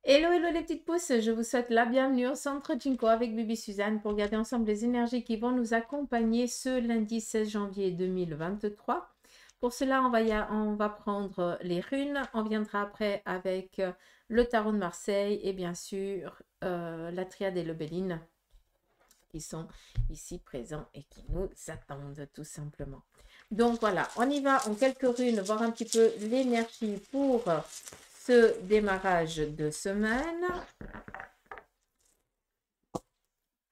Hello, hello les petites pousses, je vous souhaite la bienvenue au Centre Jinko avec Bibi Suzanne pour regarder ensemble les énergies qui vont nous accompagner ce lundi 16 janvier 2023. Pour cela, on va prendre les runes, on viendra après avec le tarot de Marseille et bien sûr la triade et le Béline qui sont ici présents et qui nous attendent tout simplement. Donc voilà, on y va en quelques runes, voir un petit peu l'énergie pour ce démarrage de semaine.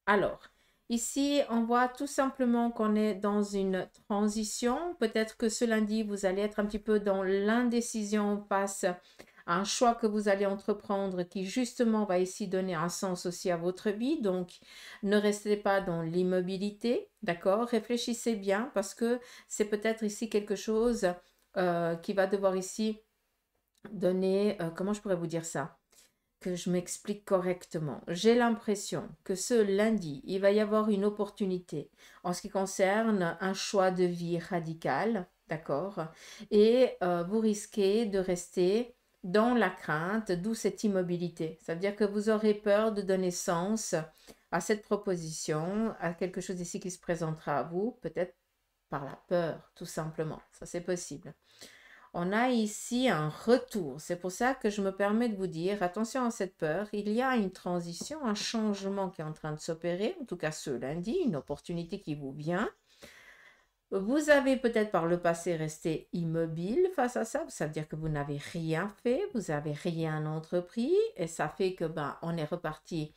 Alors, ici, on voit tout simplement qu'on est dans une transition. Peut-être que ce lundi, vous allez être un petit peu dans l'indécision face à un choix que vous allez entreprendre qui justement va ici donner un sens aussi à votre vie. Donc, ne restez pas dans l'immobilité, d'accord? Réfléchissez bien parce que c'est peut-être ici quelque chose qui va devoir ici donner, comment je pourrais vous dire ça? Que je m'explique correctement. J'ai l'impression que ce lundi, il va y avoir une opportunité en ce qui concerne un choix de vie radical, d'accord? Et vous risquez de rester dans la crainte, d'où cette immobilité. Ça veut dire que vous aurez peur de donner sens à cette proposition, à quelque chose ici qui se présentera à vous, peut-être par la peur, tout simplement. Ça, c'est possible. On a ici un retour. C'est pour ça que je me permets de vous dire, attention à cette peur, il y a une transition, un changement qui est en train de s'opérer, en tout cas ce lundi, une opportunité qui vous vient. Vous avez peut-être par le passé resté immobile face à ça, ça veut dire que vous n'avez rien fait, vous n'avez rien entrepris, et ça fait que on est reparti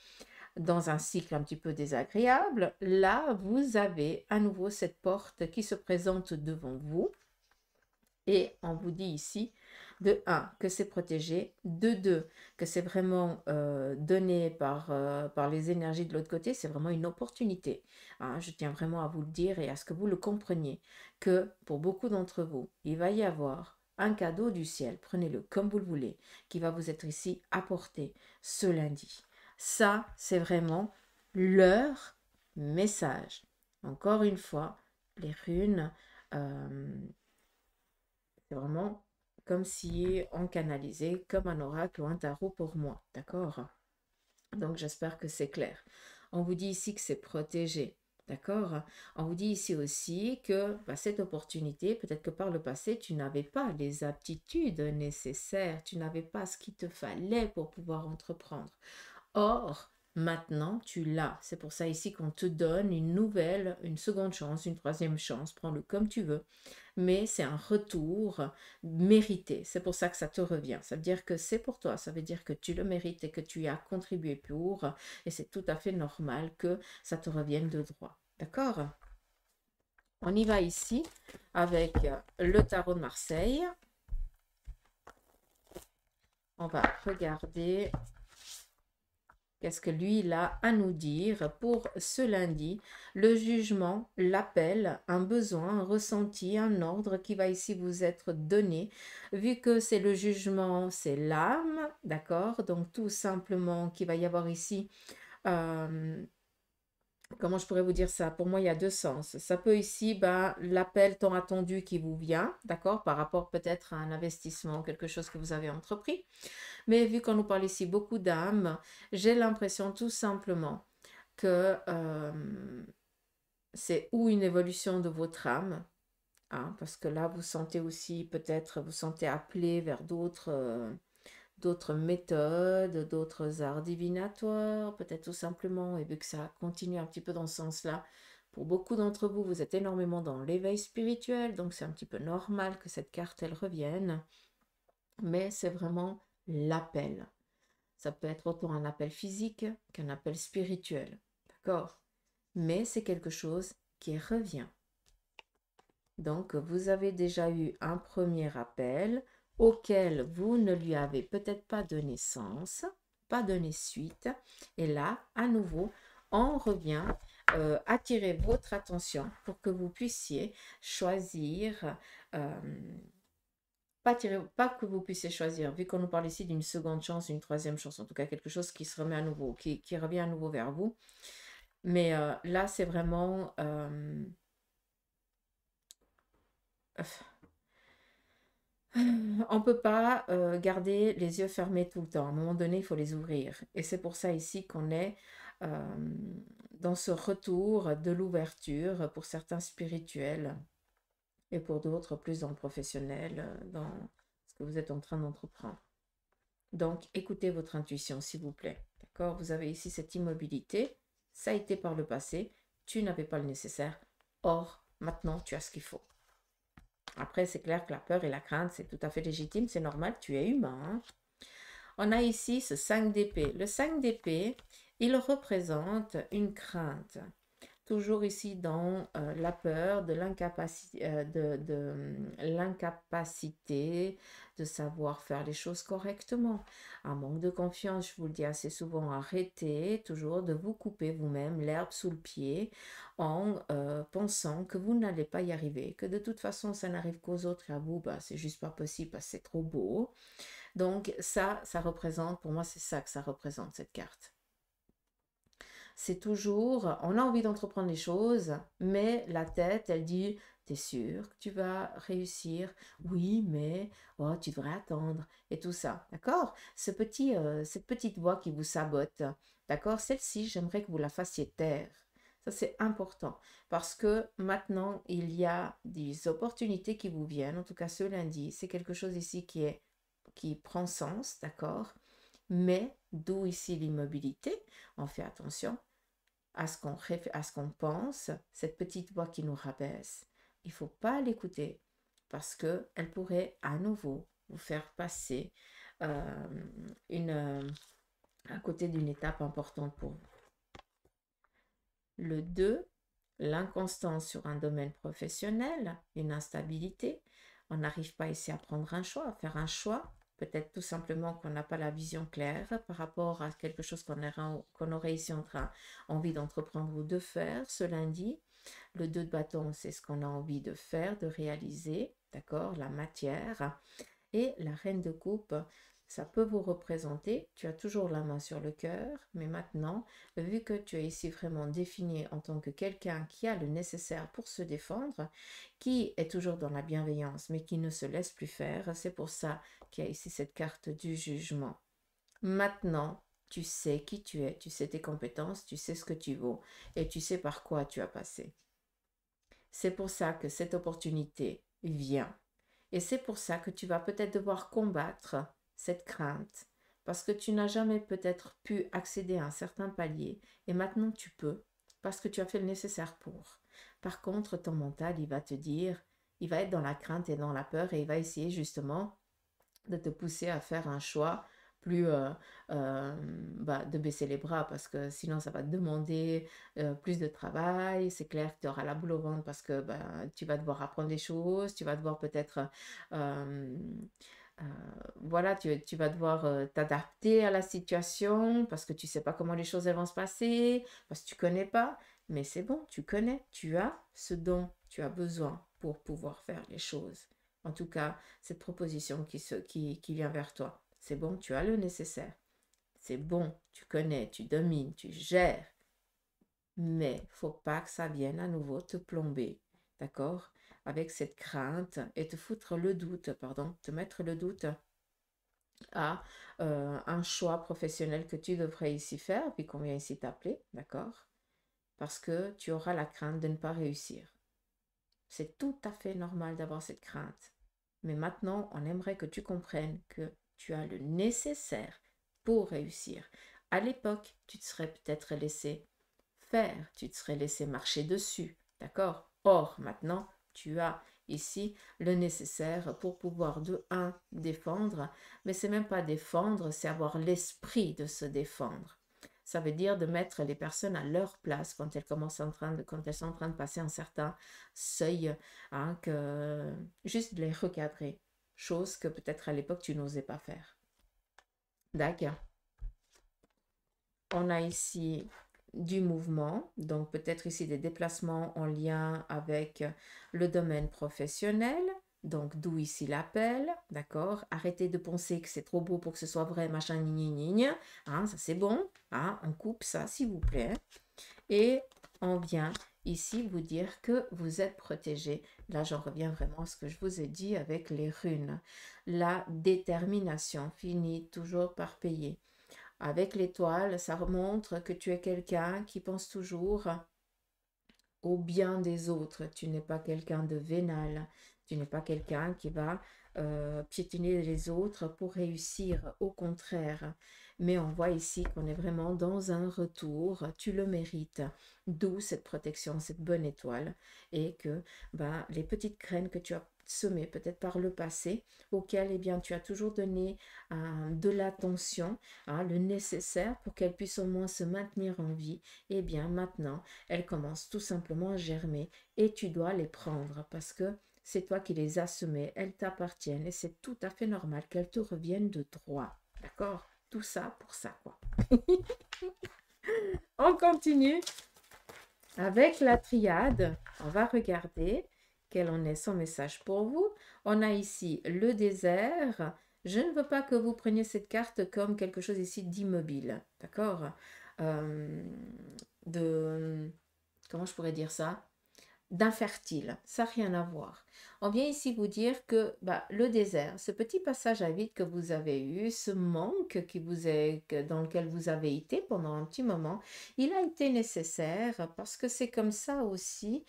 dans un cycle un petit peu désagréable. Là, vous avez à nouveau cette porte qui se présente devant vous. Et on vous dit ici, de 1, que c'est protégé, de 2, que c'est vraiment donné par les énergies de l'autre côté, c'est vraiment une opportunité. Hein, je tiens vraiment à vous le dire et à ce que vous le compreniez, que pour beaucoup d'entre vous, il va y avoir un cadeau du ciel, prenez-le comme vous le voulez, qui va vous être ici apporté ce lundi. Ça, c'est vraiment leur message. Encore une fois, les runes... c'est vraiment comme si on canalisait comme un oracle ou un tarot pour moi, d'accord? Donc j'espère que c'est clair. On vous dit ici que c'est protégé, d'accord? On vous dit ici aussi que cette opportunité, peut-être que par le passé, tu n'avais pas les aptitudes nécessaires, tu n'avais pas ce qu'il te fallait pour pouvoir entreprendre. Or, maintenant, tu l'as. C'est pour ça ici qu'on te donne une nouvelle, une seconde chance, une troisième chance, prends-le comme tu veux. Mais c'est un retour mérité. C'est pour ça que ça te revient. Ça veut dire que c'est pour toi. Ça veut dire que tu le mérites et que tu y as contribué pour. Et c'est tout à fait normal que ça te revienne de droit. D'accord? On y va ici avec le tarot de Marseille. On va regarder qu'est-ce que lui, il a à nous dire pour ce lundi? Le jugement, l'appel, un besoin, un ressenti, un ordre qui va ici vous être donné. Vu que c'est le jugement, c'est l'âme, d'accord? Donc tout simplement qu'il va y avoir ici... comment je pourrais vous dire ça? Pour moi, il y a deux sens. Ça peut ici, l'appel tant attendu qui vous vient, d'accord? Par rapport peut-être à un investissement, quelque chose que vous avez entrepris. Mais vu qu'on nous parle ici beaucoup d'âme, j'ai l'impression tout simplement que c'est ou une évolution de votre âme, hein, parce que là, vous sentez aussi peut-être, vous sentez appelé vers d'autres méthodes, d'autres arts divinatoires, peut-être tout simplement, et vu que ça continue un petit peu dans ce sens-là, pour beaucoup d'entre vous, vous êtes énormément dans l'éveil spirituel, donc c'est un petit peu normal que cette carte, elle revienne, mais c'est vraiment l'appel. Ça peut être autant un appel physique qu'un appel spirituel, d'accord? Mais c'est quelque chose qui revient. Donc, vous avez déjà eu un premier appel auquel vous ne lui avez peut-être pas donné sens, pas donné suite. Et là, à nouveau, on revient attirer votre attention pour que vous puissiez choisir, pas que vous puissiez choisir, vu qu'on nous parle ici d'une seconde chance, une troisième chance, en tout cas quelque chose qui se remet à nouveau, qui revient à nouveau vers vous. Mais là, c'est vraiment... On ne peut pas garder les yeux fermés tout le temps. À un moment donné, il faut les ouvrir. Et c'est pour ça ici qu'on est euh, dans ce retour de l'ouverture pour certains spirituels et pour d'autres plus dans le professionnel, dans ce que vous êtes en train d'entreprendre. Donc, écoutez votre intuition, s'il vous plaît. D'accord? Vous avez ici cette immobilité. Ça a été par le passé. Tu n'avais pas le nécessaire. Or, maintenant, tu as ce qu'il faut. Après, c'est clair que la peur et la crainte, c'est tout à fait légitime. C'est normal, tu es humain. Hein? On a ici ce 5 d'épée. Le 5 d'épée, il représente une crainte. Toujours ici dans la peur, de l'incapacité de savoir faire les choses correctement. Un manque de confiance, je vous le dis assez souvent, arrêtez toujours de vous couper vous-même l'herbe sous le pied en pensant que vous n'allez pas y arriver, que de toute façon ça n'arrive qu'aux autres et à vous, bah, c'est juste pas possible parce que c'est trop beau. Donc ça représente, pour moi c'est ça que ça représente cette carte. C'est toujours, on a envie d'entreprendre les choses, mais la tête, elle dit, t'es sûr que tu vas réussir? Oui, mais oh, tu devrais attendre et tout ça, d'accord? Cette petite voix qui vous sabote, d'accord? Celle-ci, j'aimerais que vous la fassiez taire. Ça, c'est important parce que maintenant, il y a des opportunités qui vous viennent, en tout cas ce lundi. C'est quelque chose ici qui prend sens, d'accord? Mais d'où ici l'immobilité? On fait attention à ce qu'on pense, cette petite voix qui nous rabaisse. Il ne faut pas l'écouter parce qu'elle pourrait à nouveau vous faire passer euh, à côté d'une étape importante pour vous. Le 2, l'inconstance sur un domaine professionnel, une instabilité. On n'arrive pas ici à prendre un choix, à faire un choix. Peut-être tout simplement qu'on n'a pas la vision claire par rapport à quelque chose qu'on aurait ici envie d'entreprendre ou de faire ce lundi. Le 2 de bâton, c'est ce qu'on a envie de faire, de réaliser, d'accord, la matière. Et la reine de coupe, ça peut vous représenter, tu as toujours la main sur le cœur, mais maintenant, vu que tu es ici vraiment défini en tant que quelqu'un qui a le nécessaire pour se défendre, qui est toujours dans la bienveillance, mais qui ne se laisse plus faire, c'est pour ça qu'il y a ici cette carte du jugement. Maintenant, tu sais qui tu es, tu sais tes compétences, tu sais ce que tu vaux et tu sais par quoi tu as passé. C'est pour ça que cette opportunité vient. Et c'est pour ça que tu vas peut-être devoir combattre cette crainte, parce que tu n'as jamais peut-être pu accéder à un certain palier, et maintenant tu peux, parce que tu as fait le nécessaire pour. Par contre, ton mental, il va te dire, il va être dans la crainte et dans la peur, et il va essayer justement de te pousser à faire un choix plus de baisser les bras parce que sinon ça va te demander plus de travail. C'est clair que tu auras la boule au ventre parce que tu vas devoir apprendre des choses, tu vas devoir peut-être euh, euh, voilà, tu vas devoir t'adapter à la situation parce que tu sais pas comment les choses elles vont se passer, parce que tu connais pas, mais c'est bon, tu connais, tu as ce dont tu as besoin pour pouvoir faire les choses. En tout cas, cette proposition qui vient vers toi, c'est bon, tu as le nécessaire. C'est bon, tu connais, tu domines, tu gères. Mais faut pas que ça vienne à nouveau te plomber, d'accord? Avec cette crainte et te mettre le doute à un choix professionnel que tu devrais ici faire, puis qu'on vient ici t'appeler, d'accord? Parce que tu auras la crainte de ne pas réussir. C'est tout à fait normal d'avoir cette crainte. Mais maintenant, on aimerait que tu comprennes que tu as le nécessaire pour réussir. À l'époque, tu te serais peut-être laissé faire, tu te serais laissé marcher dessus, d'accord? Or, maintenant, tu as ici le nécessaire pour pouvoir de un défendre, mais c'est même pas défendre, c'est avoir l'esprit de se défendre. Ça veut dire de mettre les personnes à leur place quand elles quand elles sont en train de passer un certain seuil, hein, juste de les recadrer, chose que peut-être à l'époque tu n'osais pas faire. D'accord. On a ici du mouvement, donc peut-être ici des déplacements en lien avec le domaine professionnel, donc d'où ici l'appel, d'accord? Arrêtez de penser que c'est trop beau pour que ce soit vrai, machin, ni, hein, ça c'est bon, hein, on coupe ça s'il vous plaît. Et on vient ici vous dire que vous êtes protégé. Là, j'en reviens vraiment à ce que je vous ai dit avec les runes. La détermination finit toujours par payer. Avec l'étoile, ça montre que tu es quelqu'un qui pense toujours au bien des autres. Tu n'es pas quelqu'un de vénal. Tu n'es pas quelqu'un qui va piétiner les autres pour réussir. Au contraire. Mais on voit ici qu'on est vraiment dans un retour. Tu le mérites. D'où cette protection, cette bonne étoile. Et que les petites graines que tu as semées peut-être par le passé, auxquelles eh bien, tu as toujours donné de l'attention, le nécessaire pour qu'elles puissent au moins se maintenir en vie, eh bien maintenant, elles commencent tout simplement à germer et tu dois les prendre parce que c'est toi qui les as semées, elles t'appartiennent et c'est tout à fait normal qu'elles te reviennent de droit. D'accord? Tout ça pour ça, quoi. On continue avec la triade. On va regarder quel en est son message pour vous. On a ici le désert. Je ne veux pas que vous preniez cette carte comme quelque chose ici d'immobile. D'accord? Comment je pourrais dire ça? D'infertile, ça n'a rien à voir. On vient ici vous dire que le désert, ce petit passage à vide que vous avez eu, ce manque dans lequel vous avez été pendant un petit moment, il a été nécessaire parce que c'est comme ça aussi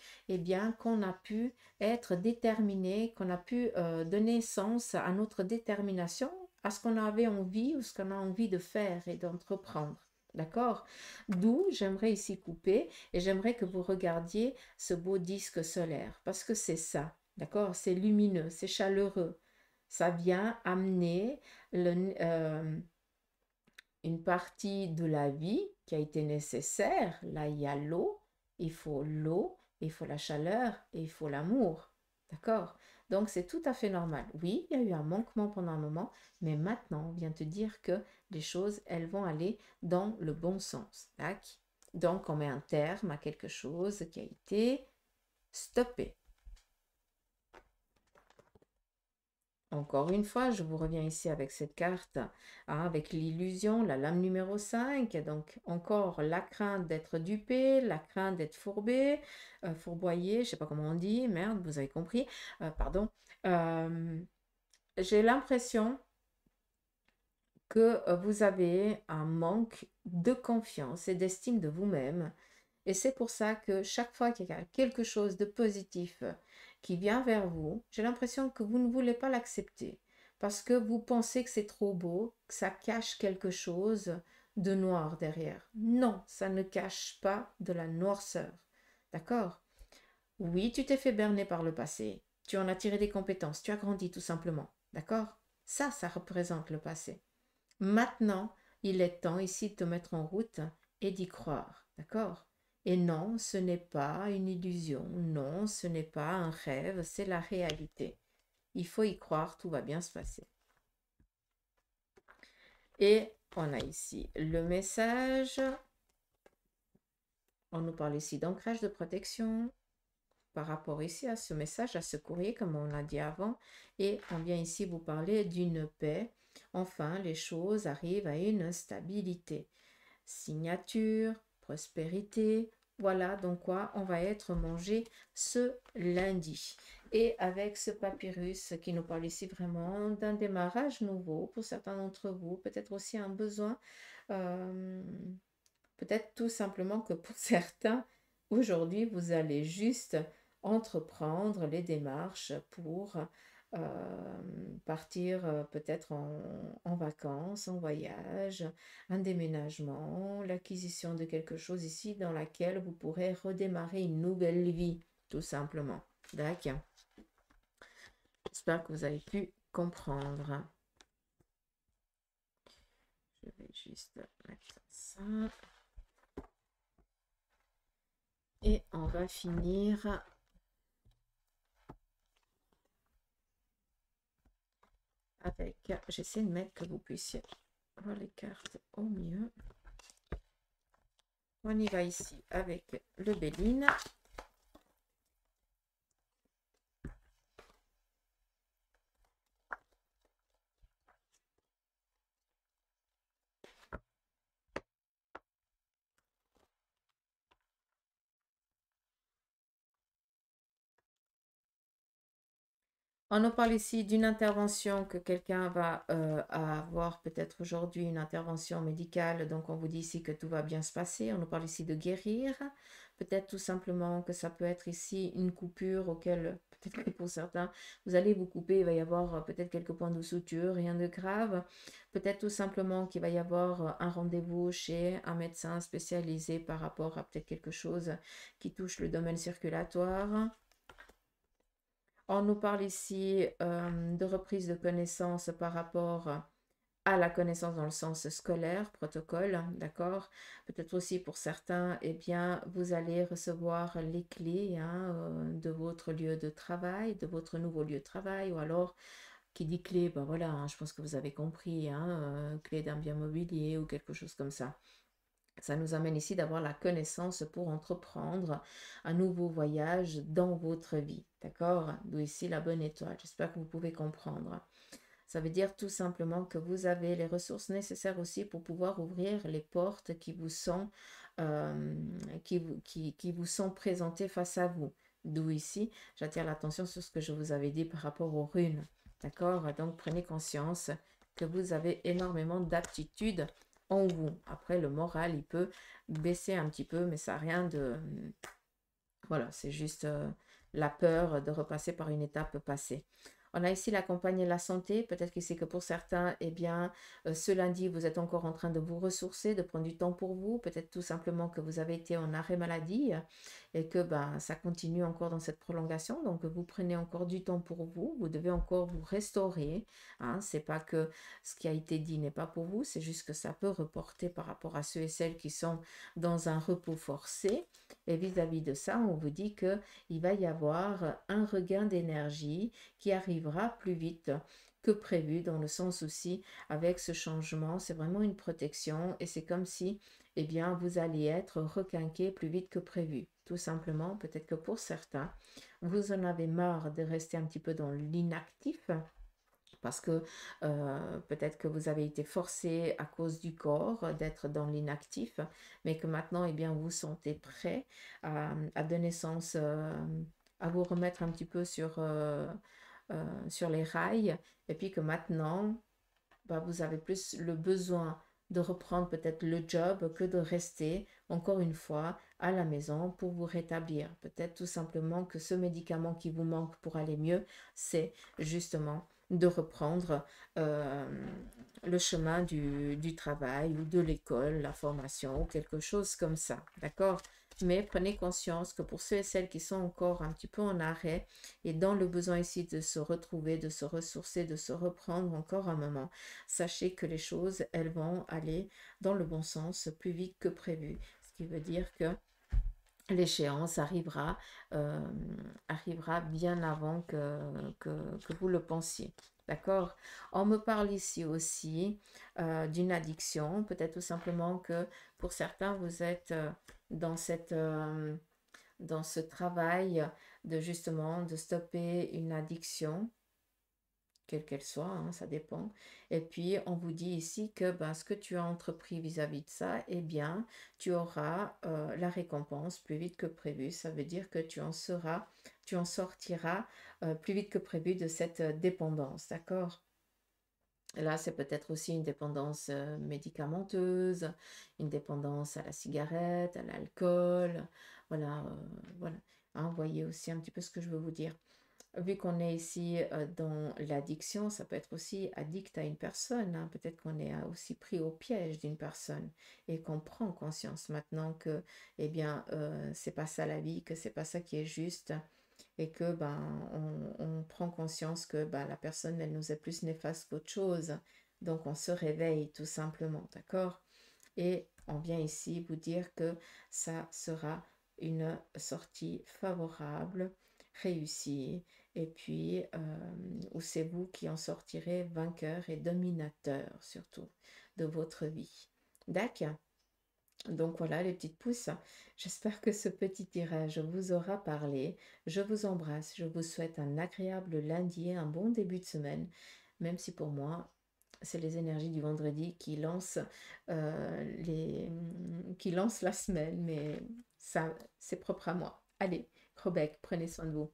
qu'on a pu être déterminé, qu'on a pu donner sens à notre détermination, à ce qu'on avait envie ou ce qu'on a envie de faire et d'entreprendre. D'accord? D'où j'aimerais ici couper et j'aimerais que vous regardiez ce beau disque solaire parce que c'est ça, d'accord? C'est lumineux, c'est chaleureux. Ça vient amener une partie de la vie qui a été nécessaire. Là, il y a l'eau, il faut la chaleur et il faut l'amour. D'accord? Donc, c'est tout à fait normal. Oui, il y a eu un manquement pendant un moment, mais maintenant, on vient te dire que les choses, elles vont aller dans le bon sens. Tac. Donc, on met un terme à quelque chose qui a été stoppé. Encore une fois, je vous reviens ici avec cette carte, avec l'illusion, la lame numéro 5. Donc, encore la crainte d'être dupé, la crainte d'être fourbé, fourboyé, je ne sais pas comment on dit, merde, vous avez compris, pardon. J'ai l'impression que vous avez un manque de confiance et d'estime de vous-même. Et c'est pour ça que chaque fois qu'il y a quelque chose de positif qui vient vers vous, j'ai l'impression que vous ne voulez pas l'accepter parce que vous pensez que c'est trop beau, que ça cache quelque chose de noir derrière. Non, ça ne cache pas de la noirceur. D'accord? Oui, tu t'es fait berner par le passé. Tu en as tiré des compétences. Tu as grandi tout simplement. D'accord? Ça représente le passé. Maintenant, il est temps ici de te mettre en route et d'y croire. D'accord? Et non, ce n'est pas une illusion. Non, ce n'est pas un rêve. C'est la réalité. Il faut y croire, tout va bien se passer. Et on a ici le message. On nous parle ici d'ancrage de protection par rapport ici à ce message, à ce courrier, comme on l'a dit avant. Et on vient ici vous parler d'une paix. Enfin, les choses arrivent à une stabilité. Signature, prospérité. Voilà donc quoi on va être mangé ce lundi. Et avec ce papyrus qui nous parle ici vraiment d'un démarrage nouveau pour certains d'entre vous, peut-être aussi un besoin, peut-être tout simplement que pour certains, aujourd'hui, vous allez juste entreprendre les démarches pour partir peut-être en vacances, en voyage, un déménagement, l'acquisition de quelque chose ici dans laquelle vous pourrez redémarrer une nouvelle vie, tout simplement. D'accord. J'espère que vous avez pu comprendre. Je vais juste mettre ça. Et on va finir avec, j'essaie de mettre que vous puissiez voir les cartes au mieux. On y va ici avec le Béline. On nous parle ici d'une intervention que quelqu'un va avoir peut-être aujourd'hui, une intervention médicale. Donc, on vous dit ici que tout va bien se passer. On nous parle ici de guérir. Peut-être tout simplement que ça peut être ici une coupure auquel, peut-être que pour certains, vous allez vous couper. Il va y avoir peut-être quelques points de suture, rien de grave. Peut-être tout simplement qu'il va y avoir un rendez-vous chez un médecin spécialisé par rapport à peut-être quelque chose qui touche le domaine circulatoire. On nous parle ici de reprise de connaissances par rapport à la connaissance dans le sens scolaire, protocole, d'accord? Peut-être aussi pour certains, eh bien, vous allez recevoir les clés hein, de votre lieu de travail, de votre nouveau lieu de travail, ou alors, qui dit clé, ben voilà, hein, je pense que vous avez compris, hein, clé d'un bien mobilier ou quelque chose comme ça. Ça nous amène ici d'avoir la connaissance pour entreprendre un nouveau voyage dans votre vie. D'accord? D'où ici la bonne étoile. J'espère que vous pouvez comprendre. Ça veut dire tout simplement que vous avez les ressources nécessaires aussi pour pouvoir ouvrir les portes qui vous sont, qui vous sont présentées face à vous. D'où ici, j'attire l'attention sur ce que je vous avais dit par rapport aux runes. D'accord? Donc prenez conscience que vous avez énormément d'aptitudes en vous. Après, le moral, il peut baisser un petit peu, mais ça n'a rien de... Voilà, c'est juste la peur de repasser par une étape passée. On a ici la campagne et la santé. Peut-être que c'est que pour certains, eh bien, ce lundi, vous êtes encore en train de vous ressourcer, de prendre du temps pour vous. Peut-être tout simplement que vous avez été en arrêt maladie et que ben, ça continue encore dans cette prolongation. Donc, vous prenez encore du temps pour vous. Vous devez encore vous restaurer. Hein. C'est pas que ce qui a été dit n'est pas pour vous. C'est juste que ça peut reporter par rapport à ceux et celles qui sont dans un repos forcé. Et vis-à-vis de ça, on vous dit qu'il va y avoir un regain d'énergie qui arrivera plus vite que prévu, dans le sens aussi, avec ce changement, c'est vraiment une protection et c'est comme si, eh bien, vous allez être requinqué plus vite que prévu. Tout simplement, peut-être que pour certains, vous en avez marre de rester un petit peu dans l'inactif, parce que peut-être que vous avez été forcé à cause du corps d'être dans l'inactif, mais que maintenant, eh bien, vous sentez prêt à donner sens, à vous remettre un petit peu sur les rails, et puis que maintenant, bah, vous avez plus le besoin de reprendre peut-être le job que de rester encore une fois à la maison pour vous rétablir. Peut-être tout simplement que ce médicament qui vous manque pour aller mieux, c'est justement de reprendre le chemin du travail ou de l'école, la formation ou quelque chose comme ça. D'accord? Mais prenez conscience que pour ceux et celles qui sont encore un petit peu en arrêt et dans le besoin ici de se retrouver, de se ressourcer, de se reprendre encore un moment, sachez que les choses, elles vont aller dans le bon sens plus vite que prévu. Ce qui veut dire que l'échéance arrivera bien avant que vous le pensiez. D'accord? On me parle ici aussi d'une addiction. Peut-être tout simplement que pour certains, vous êtes dans dans ce travail de justement de stopper une addiction quelle qu'elle soit, hein, ça dépend. Et puis, on vous dit ici que ben, ce que tu as entrepris vis-à-vis de ça, eh bien, tu auras la récompense plus vite que prévu. Ça veut dire que tu en sortiras plus vite que prévu de cette dépendance, d'accord? Là, c'est peut-être aussi une dépendance médicamenteuse, une dépendance à la cigarette, à l'alcool. Voilà, voilà. Hein, vous voyez aussi un petit peu ce que je veux vous dire. Vu qu'on est ici dans l'addiction, ça peut être aussi addict à une personne. Hein. Peut-être qu'on est aussi pris au piège d'une personne et qu'on prend conscience maintenant que, eh bien, c'est pas ça la vie, que c'est pas ça qui est juste et que ben on prend conscience que ben, la personne elle nous est plus néfaste qu'autre chose. Donc on se réveille tout simplement, d'accord? Et on vient ici vous dire que ça sera une sortie favorable, réussie, et puis où c'est vous qui en sortirez vainqueur et dominateur surtout de votre vie. D'accord? Donc voilà les petites pousses. J'espère que ce petit tirage vous aura parlé. Je vous embrasse. Je vous souhaite un agréable lundi, un bon début de semaine. Même si pour moi, c'est les énergies du vendredi qui lancent la semaine. Mais ça, c'est propre à moi. Allez, Crobec, prenez soin de vous.